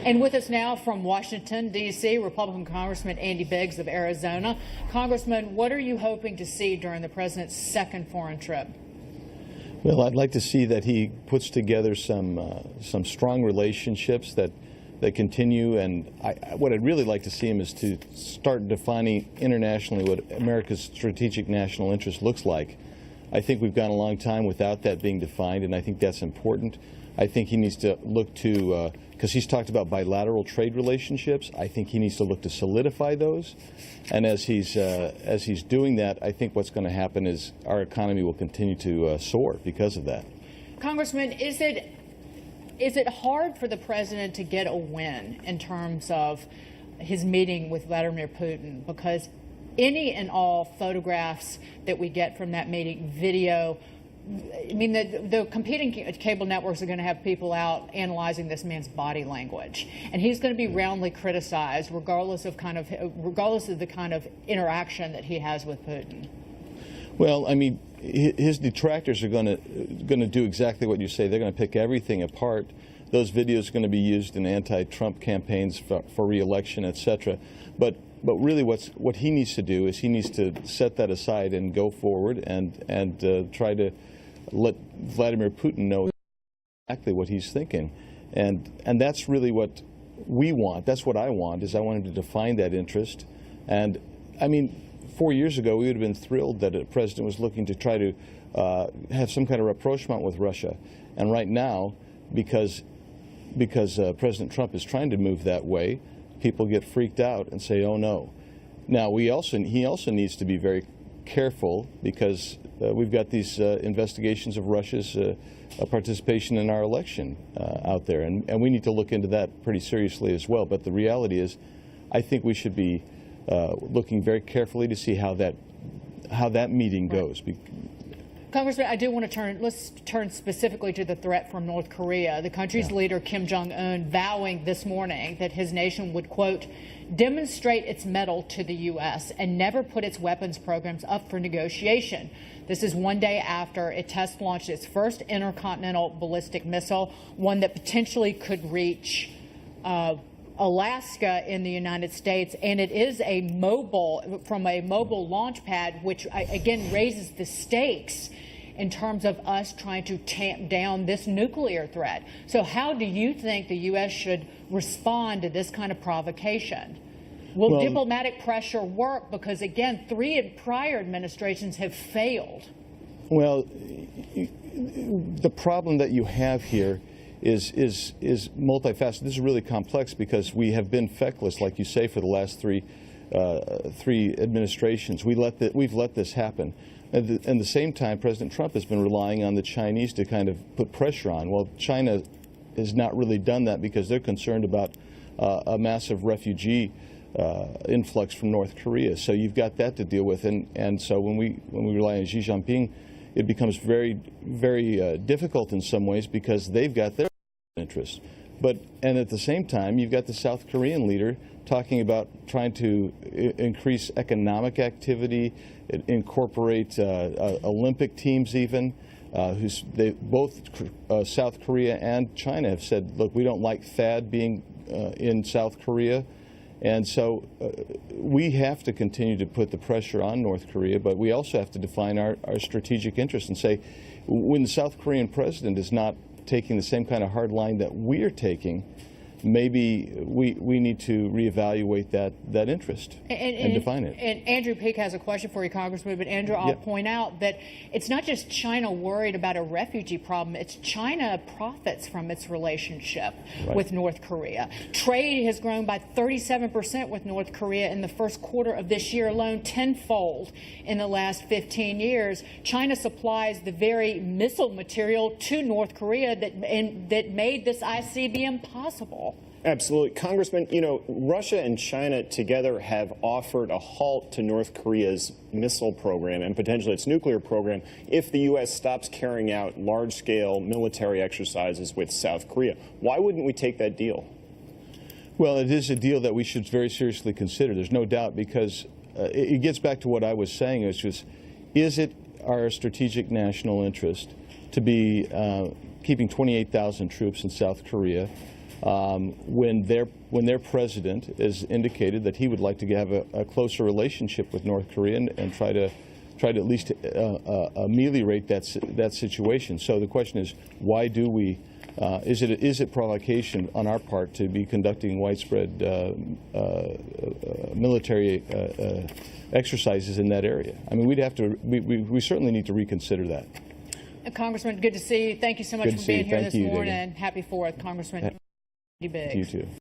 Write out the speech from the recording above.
And with us now from Washington, D.C., Republican Congressman Andy Biggs of Arizona. Congressman, what are you hoping to see during the president's second foreign trip? Well, I'd like to see that he puts together some strong relationships that continue, and what I'd really like to see him is to start defining internationally what America's strategic national interest looks like. I think we've gone a long time without that being defined, and I think that's important. I think he needs to look to, because he's talked about bilateral trade relationships, I think he needs to look to solidify those. And as he's doing that, I think what's going to happen is our economy will continue to soar because of that. Congressman, is it hard for the president to get a win in terms of his meeting with Vladimir Putin? Because any and all photographs that we get from that meeting, video, I mean, the competing cable networks are going to have people out analyzing this man's body language, and he's going to be roundly criticized, regardless of the kind of interaction that he has with Putin. Well, I mean, his detractors are going to do exactly what you say. They're going to pick everything apart. Those videos are going to be used in anti-Trump campaigns for re-election, etc. But really, what he needs to do is he needs to set that aside and go forward and try to let Vladimir Putin know exactly what he's thinking, and that's really what we want. That's what I want. Is I want him to define that interest. And I mean, 4 years ago, we would have been thrilled that a president was looking to try to have some kind of rapprochement with Russia. And right now, because President Trump is trying to move that way, people get freaked out and say, "Oh no." Now, he also needs to be very careful, because we've got these investigations of Russia's participation in our election out there, and we need to look into that pretty seriously as well. But the reality is, I think we should be looking very carefully to see how that meeting goes. Congressman, I do want to let's turn specifically to the threat from North Korea. The country's leader, Kim Jong-un, vowing this morning that his nation would, quote, demonstrate its mettle to the U.S. and never put its weapons programs up for negotiation. This is one day after it test launched its first intercontinental ballistic missile, one that potentially could reach Alaska in the United States, and it is from a mobile launch pad, which again raises the stakes in terms of us trying to tamp down this nuclear threat. So how do you think the U.S. should respond to this kind of provocation? Will diplomatic pressure work? Because again, 3 prior administrations have failed. Well, the problem that you have here is multifaceted. This is really complex because we have been feckless, like you say, for the last three administrations. We've let this happen. At the same time, President Trump has been relying on the Chinese to kind of put pressure on. Well, China has not really done that because they're concerned about a massive refugee influx from North Korea. So you've got that to deal with, and so when we rely on Xi Jinping, it becomes very, very difficult in some ways because they've got their interests. And at the same time, you've got the South Korean leader talking about trying to increase economic activity, incorporate Olympic teams even. Both South Korea and China have said, look, we don't like THAAD being in South Korea. And so we have to continue to put the pressure on North Korea, but we also have to define our strategic interests and say, when the South Korean president is not taking the same kind of hard line that we're taking, maybe we need to reevaluate that interest and define it. And Andrew Peak has a question for you, Congressman. But Andrew, I'll point out that it's not just China worried about a refugee problem. It's China profits from its relationship with North Korea. Trade has grown by 37% with North Korea in the first quarter of this year alone, tenfold in the last 15 years. China supplies the very missile material to North Korea that made this ICBM possible. Absolutely. Congressman, you know, Russia and China together have offered a halt to North Korea's missile program and potentially its nuclear program if the U.S. stops carrying out large-scale military exercises with South Korea. Why wouldn't we take that deal? Well, it is a deal that we should very seriously consider. There's no doubt, because it gets back to what I was saying. It's just, is it our strategic national interest to be keeping 28,000 troops in South Korea, when their president has indicated that he would like to have a closer relationship with North Korea and try to at least ameliorate that situation. So the question is, why do we? Is it provocation on our part to be conducting widespread military exercises in that area? I mean, we certainly need to reconsider that. Congressman, good to see you. Thank you so much Good to for see being you. here Thank this you, morning. Dana. Happy 4th, Congressman. Big. You too.